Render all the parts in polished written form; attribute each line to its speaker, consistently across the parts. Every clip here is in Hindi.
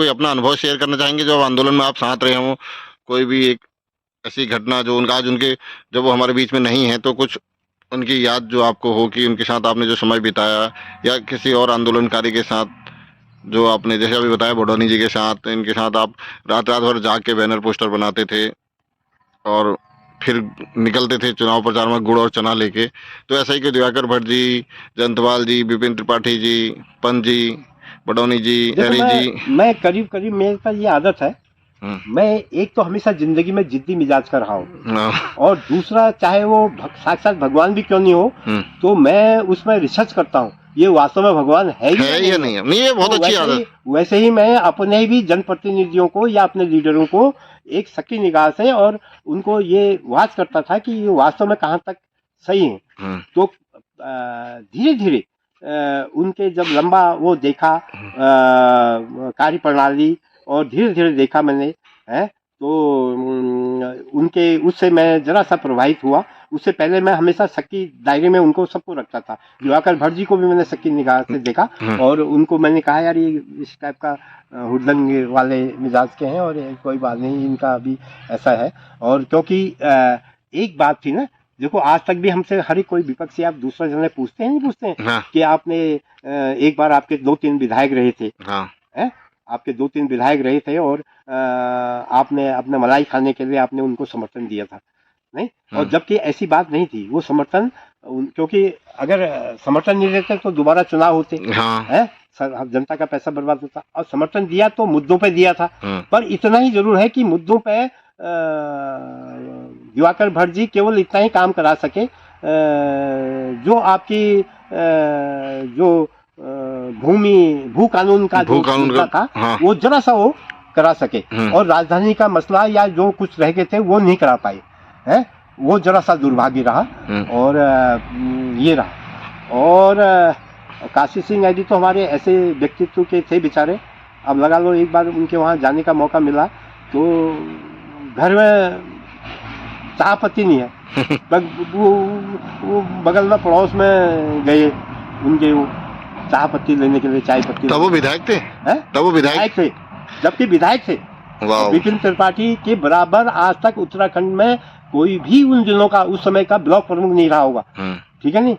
Speaker 1: कोई अपना अनुभव शेयर करना चाहेंगे जो आंदोलन में आप साथ रहे हों? कोई भी एक ऐसी घटना जो उनका आज उनके जब वो हमारे बीच में नहीं है तो कुछ उनकी याद जो आपको हो कि उनके साथ आपने जो समय बिताया, या किसी और आंदोलनकारी के साथ जो आपने जैसे अभी बताया बडौनी जी के साथ, इनके साथ आप रात रात भर जाग के बैनर पोस्टर बनाते थे और फिर निकलते थे चुनाव प्रचार में गुड़ और चना लेके। तो ऐसा ही कि दिवाकर भट्ट जी, जयंतपाल जी, विपिन त्रिपाठी जी, पंत जी, बडौनी जी,
Speaker 2: देखो
Speaker 1: एरी जी।
Speaker 2: मैं करीब करीब मेरे पास ये आदत है, मैं एक तो हमेशा जिंदगी में जिद्दी मिजाज का रहा हूँ, और दूसरा चाहे वो साक्षात भगवान भी क्यों नहीं हो तो मैं उसमें रिसर्च करता हूँ ये वास्तव में भगवान है या नहीं है।
Speaker 1: ये बहुत अच्छी आदत।
Speaker 2: वैसे ही मैं अपने भी जनप्रतिनिधियों को या अपने लीडरों को एक सच्ची निगाह से और उनको ये वाच करता था कि ये वास्तव में कहाँ तक सही है। तो धीरे धीरे उनके जब लंबा वो देखा कार्य प्रणाली और धीरे धीरे देखा मैंने है तो उनके उससे मैं जरा सा प्रभावित हुआ। उससे पहले मैं हमेशा शक्की दायरे में उनको सबको रखता था। दिवाकर भट्ट जी को भी मैंने शक्की निगाह से देखा और उनको मैंने कहा यार ये इस टाइप का हुड़दंग वाले मिजाज के हैं और कोई बात नहीं इनका अभी ऐसा है। और क्योंकि एक बात थी ना, देखो आज तक भी हमसे हर एक कोई विपक्षी आप दूसरा जने पूछते हैं नहीं पूछते हैं कि आपने एक बार आपके 2-3 विधायक रहे थे, हैं आपके 2-3 विधायक रहे थे और आपने अपने मलाई खाने के लिए आपने उनको समर्थन दिया था नहीं, और जबकि ऐसी बात नहीं थी। वो समर्थन क्योंकि अगर समर्थन नहीं देते तो दोबारा चुनाव होते हैं, जनता का पैसा बर्बाद होता, और समर्थन दिया तो मुद्दों पे दिया था। पर इतना ही जरूर है कि मुद्दों पे दिवाकर भट्ट जी केवल इतना ही काम करा सके जो आपकी जो भू कानून का जो मुद्दा था वो जरा सा वो करा सके, और राजधानी का मसला या जो कुछ रह गए थे वो नहीं करा पाए हैं। वो जरा सा दुर्भाग्य रहा और ये रहा। और काशी सिंह ऐडी तो हमारे ऐसे व्यक्तित्व के थे बेचारे। अब लगा लो एक बार उनके वहाँ जाने का मौका मिला तो घर में चाय पत्ती नहीं है वो बगल में पड़ोस में गए उनके वो चाय पत्ती लेने के लिए, चाय पत्ती।
Speaker 1: तब वो विधायक थे? तब वो विधायक
Speaker 2: थे, जबकि विधायक थे। विपिन त्रिपाठी के बराबर आज तक उत्तराखंड में कोई भी उन दिनों का उस समय का ब्लॉक प्रमुख नहीं रहा होगा, ठीक है नहीं।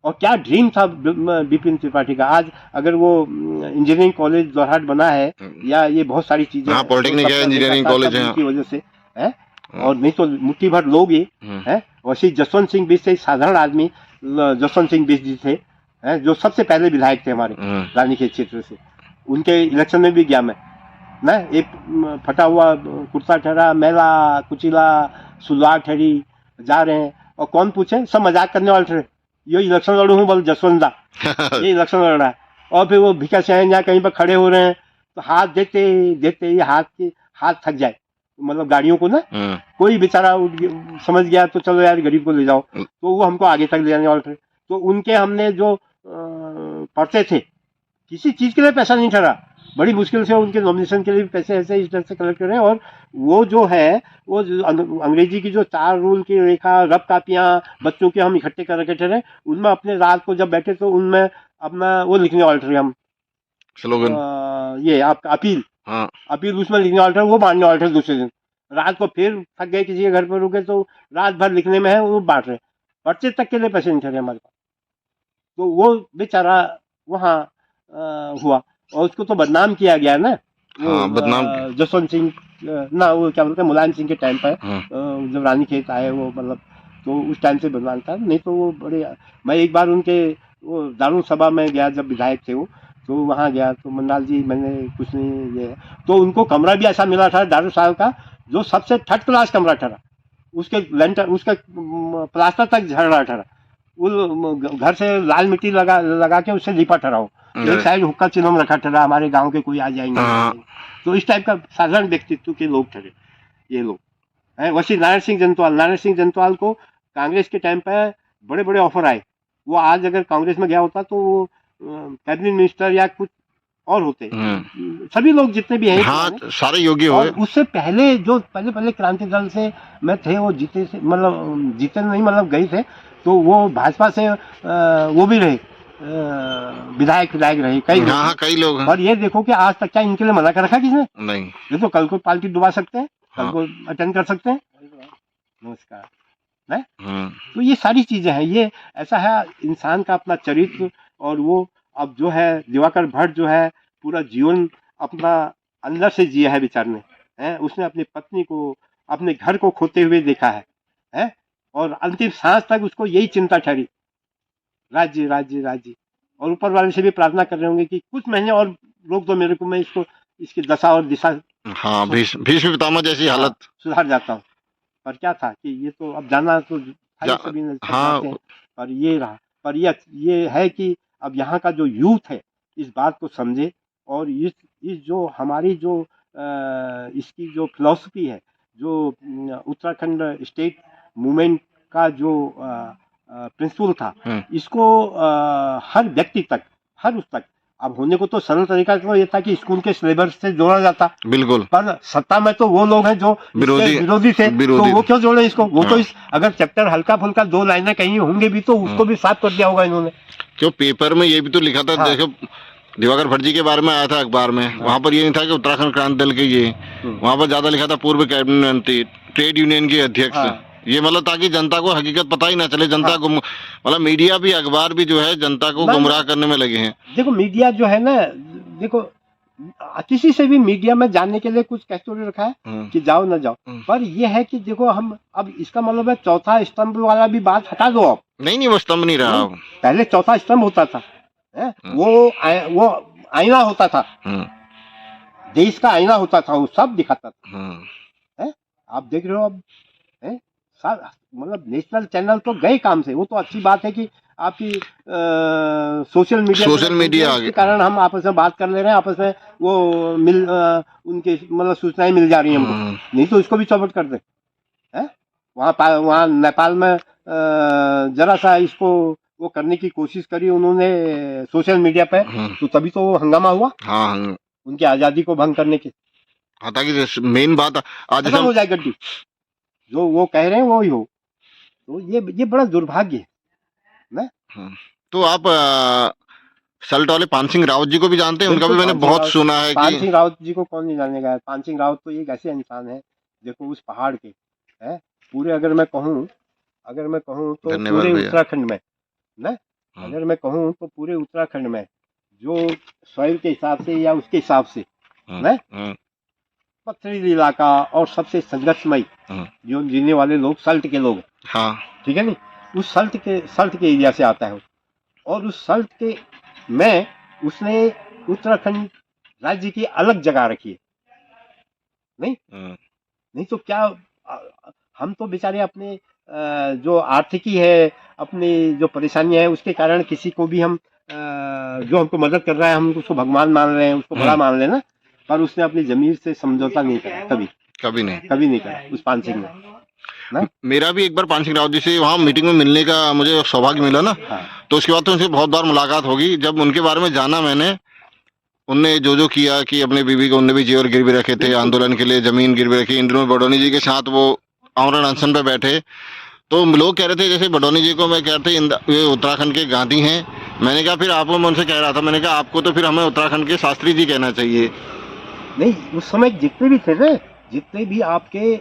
Speaker 2: और क्या ड्रीम था विपिन त्रिपाठी का। आज अगर वो इंजीनियरिंग कॉलेज जोरहाट बना है या ये बहुत सारी चीजें
Speaker 1: पॉलिटेक्निक है, इंजीनियरिंग कॉलेज है
Speaker 2: की वजह से है, और नहीं तो मुट्ठी भर लोग ये है। वैसे जसवंत सिंह बिष्ट एक साधारण आदमी जसवंत सिंह बिष्ट जी थे जो सबसे पहले विधायक थे हमारे रानीखेत क्षेत्र से। उनके इलेक्शन में भी गया मैं ना, एक फटा हुआ कुर्ता ठहरा, मैला कुचिला सुलवार ठहरी, जा रहे हैं और कौन पूछे, सब मजाक करने वाले थे, ये इलेक्शन लड़ू हूँ बोल जसवंत दा ये इलेक्शन लड़ रहा है। और फिर वो भिका सिंह या कहीं पर खड़े हो रहे हैं तो हाथ देते देते ये हाथ थक जाए, मतलब गाड़ियों को ना, कोई बेचारा समझ गया तो चलो यार गरीब को ले जाओ, तो वो हमको आगे तक ले जाने वाले थे। तो उनके हमने जो पढ़ते थे किसी चीज के लिए पैसा नहीं ठहरा, बड़ी मुश्किल से उनके नॉमिनेशन के लिए पैसे ऐसे इस तरह से कलेक्ट करें। और वो जो है वो अंग्रेजी की जो 4 रूल की रेखा रब कापियां बच्चों के हम इकट्ठे कर रखे थे, उनमें अपने रात को जब बैठे तो उनमें अपना वो लिखने वाले थे हम स्लोगन, ये आपका अपील उसमें लिखने वाले थे, वो बांटने वाले थे। दूसरे दिन रात को फिर थक गए किसी के घर पर रुके तो रात भर लिखने में है वो बांट रहे, पर्चे तक के लिए पैसे नहीं थे हमारे पास। तो वो बेचारा वहाँ हुआ और उसको तो बदनाम किया गया ना, बदनाम जसवंत सिंह ना, वो क्या बोलते हैं मुलायम सिंह के टाइम पर जब रानीखेत आए वो, मतलब तो उस टाइम से बदनाम था। नहीं तो वो बड़े, मैं एक बार उनके वो दारुण सभा में गया जब विधायक थे वो, तो वहाँ गया तो मंडाल जी मैंने कुछ नहीं ये, तो उनको कमरा भी ऐसा मिला था दारू साहब का जो सबसे 3rd क्लास कमरा ठहरा, उसके लेंटर उसका प्लास्टर तक झड़ रहा ठहरा, वो घर से लाल मिट्टी लगा के उससे लिपा ठहरा हो, एक साइड हुक्का चिन्ह रखा ठहरा, हमारे गांव के कोई आ जाएंगे। तो इस टाइप का साधारण व्यक्तित्व के लोग ठहरे ये लोग हैं। वैसे नारायण सिंह जंतवाल को कांग्रेस के टाइम पे बड़े बड़े ऑफर आए, वो आज अगर कांग्रेस में गया होता तो वो कैबिनेट मिनिस्टर या कुछ और होते। सभी लोग जितने भी हैं
Speaker 1: सारे योग्य हो।
Speaker 2: उससे पहले जो पहले क्रांति दल से में थे वो जीते नहीं मतलब गए थे, तो वो भाजपा से वो भी रहे, विधायक विधायक रहे, कई लोग।
Speaker 1: हाँ कई लोग हैं।
Speaker 2: और ये देखो कि आज तक क्या इनके लिए मना कर रखा किसने?
Speaker 1: नहीं।
Speaker 2: ये तो कल को पार्टी डुबा सकते हैं, कल
Speaker 1: हाँ।
Speaker 2: को अटेंड कर सकते हैं। नमस्कार है।
Speaker 1: हम्म।
Speaker 2: तो ये सारी चीजें हैं, ये ऐसा है इंसान का अपना चरित्र। और वो अब जो है दिवाकर भट्ट जो है पूरा जीवन अपना अंदर से जिया है बेचारे ने, है। उसने अपनी पत्नी को, अपने घर को खोते हुए देखा है। और अंतिम सांस तक उसको यही चिंता ठहरी, राज्य राज्य राज्य। और ऊपर वाले से भी प्रार्थना कर रहे होंगे कि कुछ महीने और रोक दो मेरे को, मैं इसको, इसकी दशा और दिशा
Speaker 1: हाँ भीष्म पितामह जैसी हालत।
Speaker 2: सुधार जाता हूँ। पर क्या था कि ये तो अब जाना तो था ही, सभी ने सब
Speaker 1: हाँ।
Speaker 2: चाहते हैं। पर ये रहा, पर ये है कि अब यहाँ का जो यूथ है इस बात को समझे। और इस जो हमारी जो इसकी जो फिलॉसफी है, जो उत्तराखंड स्टेट मूवमेंट का जो प्रिंसिपल था, इसको हर व्यक्ति तक, हर उस तक, अब होने को तो सरल तरीका तो ये था कि स्कूल के सिलेबस से जोड़ा जाता।
Speaker 1: बिल्कुल।
Speaker 2: पर सत्ता में तो वो लोग हैं जो विरोधी थे, तो वो क्यों जोड़े इसको? वो तो अगर चैप्टर हल्का फुल्का 2 लाइनें कहीं होंगे भी तो उसको भी साफ कर दिया होगा इन्होंने।
Speaker 1: क्यों पेपर में ये भी तो लिखा था। देखो दिवाकर भट्ट जी के बारे में आया था अखबार में। वहाँ पर ये नहीं था कि उत्तराखंड क्रांति दल के ये, वहाँ पर ज्यादा लिखा था पूर्व कैबिनेट मंत्री, ट्रेड यूनियन के अध्यक्ष। ये मतलब ताकि जनता को हकीकत पता ही ना चले। जनता मतलब मीडिया भी, अखबार भी जो है जनता को गुमराह करने में लगे हैं। देखो
Speaker 2: मीडिया जो है ना, देखो किसी से भी मीडिया में जाने के लिए कुछ कैटेगरी रखा है कि जाओ ना जाओ। पर ये है कि देखो हम अब इसका मतलब है चौथा स्तंभ वाला भी बात हटा दो। अब
Speaker 1: नहीं वो स्तंभ नहीं रहा।
Speaker 2: पहले चौथा स्तंभ होता था, वो आईना होता था, देश का आईना होता था, वो सब दिखाता था। आप देख रहे हो अब मतलब नेशनल चैनल तो गए काम से। वो तो अच्छी बात है कि आपकी सोशल मीडिया के कारण हम आपस में बात कर ले रहे हैं, आपस में वो उनके मतलब सूचनाएं मिल जा रही हैं हमको। नहीं तो इसको भी चौपट कर दे। वहाँ नेपाल में जरा सा इसको वो करने की कोशिश करी उन्होंने सोशल मीडिया पे, तो तभी तो वो हंगामा हुआ। उनकी आजादी को भंग करने की।
Speaker 1: ताकि मेन बात आज
Speaker 2: हो जाए गड्डी, जो वो कह रहे हैं वो ही हो। तो ये बड़ा दुर्भाग्य है।
Speaker 1: तो आप सल्ट वाले पान सिंह रावत जी को भी जानते हैं? उनका भी मैंने बहुत सुना है।
Speaker 2: पान सिंह रावत जी को कौन नहीं जानेगा? पान सिंह रावत तो एक ऐसे इंसान है, देखो उस पहाड़ के है पूरे, अगर मैं कहूँ तो पूरे उत्तराखंड में ना, अगर मैं कहूँ तो पूरे उत्तराखंड में जो सॉइल के हिसाब से या उसके हिसाब से ना, पथरीली इलाका और सबसे संघर्षमय जो जीने वाले लोग सल्ट के लोग, ठीक है नहीं, उस सल्ट के एरिया से आता है। और उस सल्ट के में उसने उत्तराखंड राज्य की अलग जगह रखी है। नहीं तो क्या हम तो बेचारे अपने जो आर्थिकी है, अपनी जो परेशानियां है, उसके कारण किसी को भी हम जो हमको मदद कर रहा है हम उसको भगवान मान रहे हैं, उसको बड़ा मान रहे हैं ना। पर उसने अपनी जमीर से समझौता नहीं करा, कभी नहीं करा उस पान सिंह ने।
Speaker 1: मेरा भी एक बार पान सिंह रावत जी से वहाँ मीटिंग में मिलने का मुझे सौभाग्य मिला ना। तो उसके बाद तो उनसे बहुत बार मुलाकात होगी। जब उनके बारे में जाना मैंने, उनने जो किया कि अपने बीवी को, उनने भी जेवर गिरवी रखे थे आंदोलन के लिए, जमीन गिरवी रखी। इन दिनों बडोनी जी के साथ वो आमरण अनशन पे बैठे, तो लोग कह रहे थे जैसे बडोनी जी को मैं कहते ये उत्तराखंड के गांधी हैं। मैंने कहा फिर आपको, मैं उनसे कह रहा था, मैंने कहा आपको तो फिर हमें उत्तराखंड के शास्त्री जी कहना चाहिए।
Speaker 2: नहीं, उस समय जितने भी थे ना, जितने भी आपके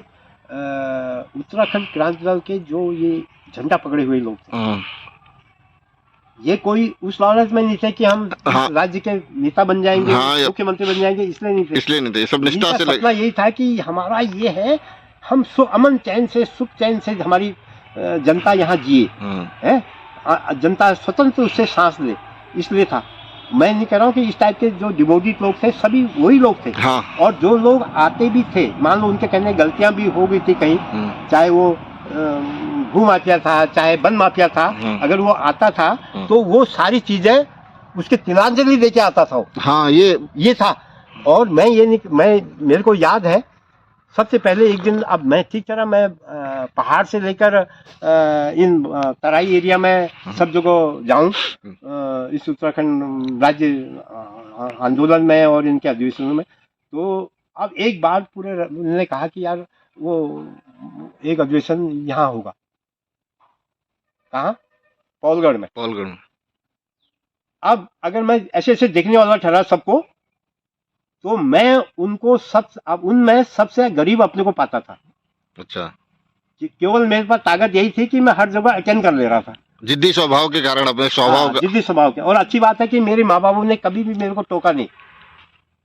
Speaker 2: उत्तराखंड क्रांति दल के जो ये झंडा पकड़े हुए लोग थे, ये कोई उस लालच में नहीं थे कि हम राज्य के नेता बन जाएंगे, मुख्यमंत्री बन जाएंगे, इसलिए नहीं थे। सब निष्ठा से सपना यही था कि हमारा ये है, हम अमन चैन से, सुख चैन से हमारी जनता यहाँ जिए, है जनता स्वतंत्र उससे सांस ले, इसलिए था। मैं नहीं कह रहा हूँ कि इस टाइप के जो डिवोटेड लोग थे सभी वही लोग थे। और जो लोग आते भी थे, मान लो उनके कहने गलतियां भी हो गई थी कहीं, चाहे वो भू माफिया था, चाहे वन माफिया था, अगर वो आता था तो वो सारी चीजें उसके तिलांजलि लेके आता था। ये था। और मेरे को याद है सबसे पहले एक दिन, अब मैं ठीक तरह मैं पहाड़ से लेकर इन तराई एरिया में सब जगह जाऊं इस उत्तराखंड राज्य आंदोलन में और इनके अधिवेशनों में, तो अब एक बार पूरे उन्होंने कहा कि यार वो एक अधिवेशन यहाँ होगा। कहाँ? पौलगढ़ में। अब अगर मैं ऐसे ऐसे देखने वाला ठहरा सबको, तो मैं उनको अब उनमें सबसे गरीब अपने को पाता था।
Speaker 1: अच्छा,
Speaker 2: कि केवल मेरे पास ताकत यही थी कि मैं हर जगह अटेंड कर ले रहा था।
Speaker 1: जिद्दी स्वभाव के कारण, अपने स्वभाव का।
Speaker 2: जिद्दी स्वभाव के। और अच्छी बात है कि मेरे माँ बाबू ने कभी भी मेरे को टोका नहीं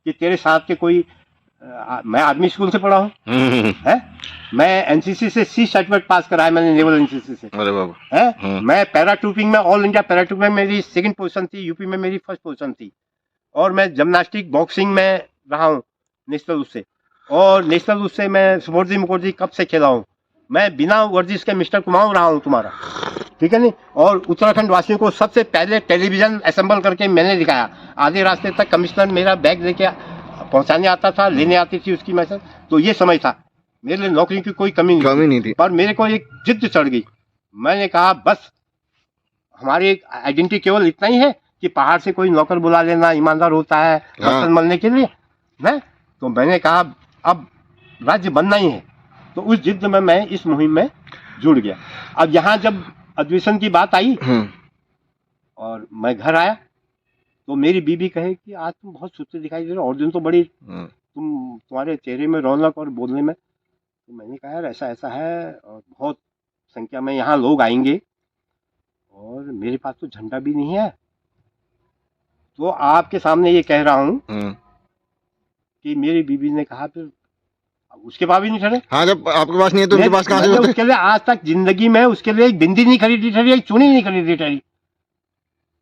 Speaker 2: कि तेरे साथ के कोई मैं आर्मी स्कूल से पढ़ा हूँ, है, मैं एनसीसी से सी सर्टिफिकेट पास करा है मैंने, नेवल एनसीसी से।
Speaker 1: अरे बाबा।
Speaker 2: है, मैं पैरा ट्रूपिंग में, ऑल इंडिया पैरा ट्रूपिंग में मेरी 2nd पोजीशन थी, यूपी में मेरी 1st पोजीशन थी। और मैं जिम्नास्टिक बॉक्सिंग में रहा हूँ नेशनल उससे, और नेशनल उससे मैं सुबोर्जी मुखर्जी कप से खेला हूँ। मैं बिना वर्जिश के मिस्टर कुमाऊं रहा हूँ तुम्हारा, ठीक है नहीं। और उत्तराखंड वासियों को सबसे पहले टेलीविजन असेंबल करके मैंने दिखाया। आधे रास्ते तक कमिश्नर मेरा बैग लेके पहुंचाने आता था, लेने आती थी उसकी मैसेज। तो ये समय था मेरे लिए, नौकरी की कोई कमी नहीं थी। पर मेरे को एक जिद चढ़ गई। मैंने कहा बस हमारी आइडेंटिटी केवल इतना ही है कि पहाड़ से कोई नौकर बुला लेना, ईमानदार होता है बर्तन मलने के लिए, है। तो मैंने कहा अब राज्य बनना ही है। तो उस जिद में मैं इस मुहिम में जुड़ गया। अब यहाँ जब अधिवेशन की बात आई और मैं घर आया, तो मेरी बीबी कहे कि आज तुम बहुत सुस्ते दिखाई दे रहे हो, और दिन तो बड़ी तुम्हारे चेहरे में रौनक और बोलने में। तो मैंने कहा यार ऐसा ऐसा है, और बहुत संख्या में यहाँ लोग आएंगे, और मेरे पास तो झंडा भी नहीं है। तो आपके सामने ये कह रहा हूँ कि मेरी बीबी ने कहा फिर उसके पास भी नहीं ठहरे।
Speaker 1: हाँ, जब आपके पास नहीं है तो उनके पास कहाँ से होते?
Speaker 2: उसके लिए आज तक जिंदगी में उसके लिए एक बिंदी नहीं खरीदी ठहरी, एक चुनी नहीं खरीदी ठहरी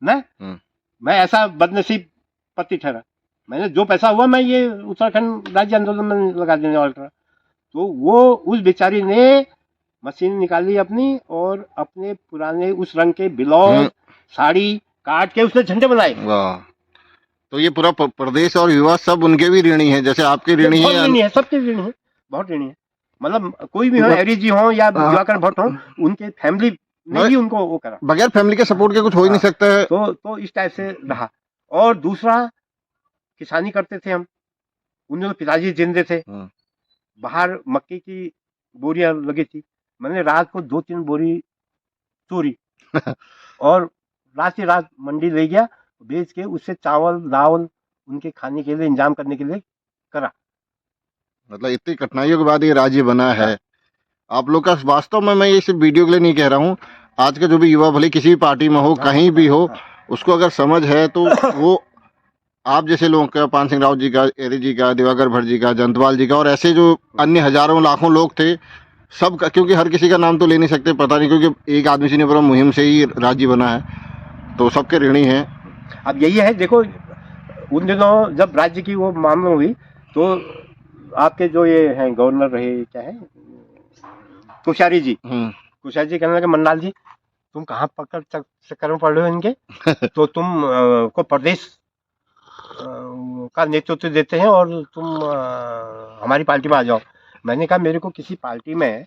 Speaker 2: ना। मैं ऐसा बदनसीब पति ठहरा। मैंने जो पैसा हुआ मैं ये उत्तराखंड राज्य आंदोलन में लगा देने वाला था। तो वो उस बेचारी ने मशीन निकाली अपनी, और अपने पुराने उस रंग के ब्लाउज साड़ी काट के उसने झंडे बनाए।
Speaker 1: वाह। तो ये पूरा प्रदेश और युवा सब उनके भी ऋणी है, जैसे आपके ऋणी
Speaker 2: है। सबके ऋणी है, बहुत ऋणी है। मतलब कोई भी हो, एरी जी हो या दिवाकर भट्ट हो, उनके फैमिली ने भी उनको वो करा।
Speaker 1: बगैर फैमिली के सपोर्ट के कुछ हो ही नहीं सकता है।
Speaker 2: तो इस टाइप से रहा। और दूसरा, किसानी करते थे हम। उन दिनों पिताजी जिंदे थे, बाहर मक्के की बोरियां लगी थी। मैंने रात को 2-3 बोरी चोरी और रात ही रात मंडी ले गया, बेच के उससे चावल दाल उनके खाने के लिए इंतजाम करने के लिए करा।
Speaker 1: मतलब इतनी कठिनाइयों के बाद ये राज्य बना है आप लोग का। वास्तव में मैं ये सिर्फ वीडियो के लिए नहीं कह रहा हूँ, आज का जो भी युवा भले किसी भी पार्टी में हो, कहीं भी हो, उसको अगर समझ है तो वो आप जैसे लोगों का, पान सिंह रावत जी का, एरी जी का, दिवाकर भट्ट जी का, जयंतपाल जी का, और ऐसे जो अन्य हजारों लाखों लोग थे सबका, क्योंकि हर किसी का नाम तो ले नहीं सकते, पता नहीं, क्योंकि एक आदमी से नहीं, मुहिम से ही राज्य बना है, तो सबके ऋणी हैं।
Speaker 2: अब यही है, देखो उन दिनों जब राज्य की वो मामला हुई, तो आपके जो ये हैं गवर्नर रहे, क्या है, कोश्यारी जी, कोश्यारी जी कहने लगे मंडाल जी तुम कहाँ पकड़ चक्कर में पड़ रहे हो इनके तो तुम को प्रदेश का नेतृत्व देते हैं और तुम हमारी पार्टी में आ जाओ। मैंने कहा मेरे को किसी पार्टी में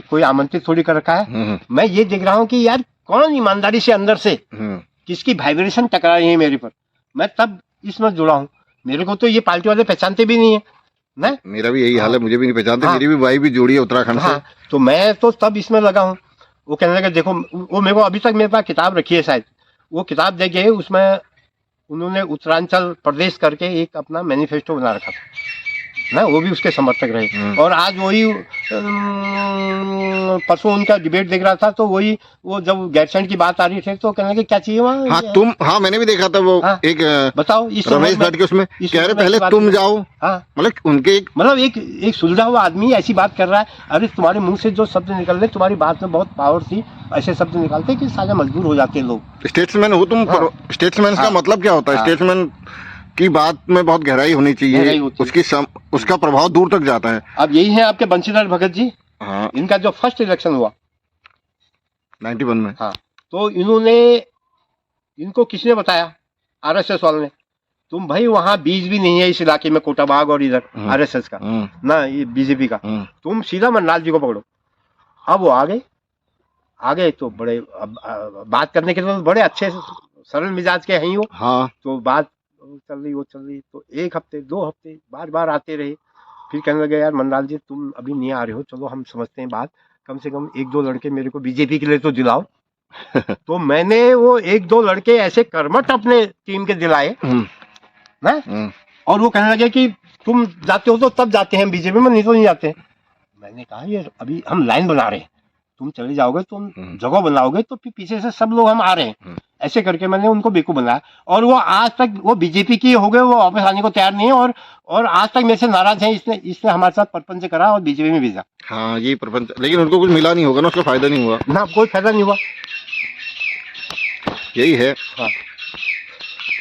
Speaker 2: कोई आमंत्रित थोड़ी कर रखा है। मैं ये देख रहा हूँ कि यार कौन ईमानदारी से अंदर से किसकी वाइब्रेशन टकरा रही है मेरे पर। मैं तब इसमें जुड़ा हूँ। मेरे को तो ये पार्टी वाले पहचानते भी नहीं है ना।
Speaker 1: मेरा भी यही हाल है, मुझे भी नहीं पहचानते। मेरी भी वाई भी जोड़ी है उत्तराखंड से।
Speaker 2: तो मैं तो तब इसमें लगा हूँ। वो कहने लगे देखो, वो मेरे को अभी तक मेरे पास किताब रखी है, शायद वो किताब दे गए, उसमें उन्होंने उत्तरांचल प्रदेश करके एक अपना मैनिफेस्टो बना रखा था ना, वो भी उसके समर्थक रहे। और आज वही परसों उनका डिबेट देख रहा था, तो वही वो जब गैरसैंड की बात आ रही थी तो कहने लगे क्या चाहिए वहाँ।
Speaker 1: मैंने भी देखा था वो एक
Speaker 2: बताओ इस
Speaker 1: रमेश भट्ट के उसमें कह रहे पहले तुम जाओ। मतलब उनके
Speaker 2: एक सुलझा हुआ आदमी ऐसी बात कर रहा है। अरे तुम्हारे मुंह से जो शब्द निकल रहे, तुम्हारी बात में बहुत पावर थी, ऐसे शब्द निकालते कि सारे मजबूर हो जाते हैं लोग।
Speaker 1: स्टेट्समैन हो तुम। स्टेट्समैन का मतलब क्या होता है? स्टेट्समैन की बात में बहुत गहराई होनी चाहिए, उसका प्रभाव दूर तक जाता है।
Speaker 2: अब यही है आपके बंशीधर भगत जी। इनका जो फर्स्ट इलेक्शन हुआ
Speaker 1: 91 में,
Speaker 2: तो इनको किसने बताया? आरएसएस वाले ने। तुम भाई वहाँ बीज भी नहीं है इस इलाके में, कोटाबाग और इधर आरएसएस का ना, ये बीजेपी का। तुम सीधा मंडाल जी को पकड़ो। अब वो आ गए तो बड़े बात करने के लिए तो बड़े अच्छे सरल मिजाज के हैं वो। तो बात चल रही तो 1 हफ्ते 2 हफ्ते बार आते रहे। फिर कहने लगे यार मंडाल जी तुम अभी नहीं आ रहे हो, चलो हम समझते हैं बात, कम से कम 1-2 लड़के मेरे को बीजेपी के लिए तो दिलाओ तो मैंने वो एक दो लड़के ऐसे कर्मठ अपने टीम के दिलाए ना, और वो कहने लगे कि तुम जाते हो तो तब जाते हैं बीजेपी में, नहीं तो नहीं जाते। मैंने कहा ये अभी हम लाइन बना रहे हैं, तुम चले जाओगे, तुम जगह बनाओगे तो फिर पीछे से सब लोग हम आ रहे हैं। ऐसे करके मैंने उनको बेवकूफ बनाया, और वो आज तक वो बीजेपी की हो गए, वो वापस आने को तैयार नहीं है, और आज तक मेरे से नाराज है। इसने हमारे साथ प्रपंच करा और बीजेपी में भेजा।
Speaker 1: हाँ ये प्रपंच, लेकिन उनको कुछ मिला नहीं होगा ना, उसका फायदा नहीं हुआ
Speaker 2: ना, कोई फायदा नहीं हुआ।
Speaker 1: यही है।
Speaker 2: हाँ,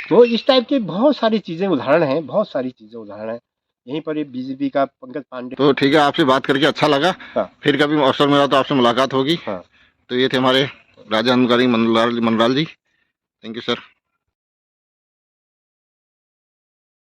Speaker 2: तो इस टाइप की बहुत सारी चीजें उदाहरण हैं, बहुत सारी चीजें उदाहरण हैं। यहीं पर ये बीजेपी का पंकज पांडे।
Speaker 1: तो ठीक है, आपसे बात करके अच्छा लगा।
Speaker 2: हाँ।
Speaker 1: फिर कभी अवसर मिला तो आपसे मुलाकात होगी।
Speaker 2: हाँ।
Speaker 1: तो ये थे हमारे राजा Hanumani Manlal ji. Thank you sir.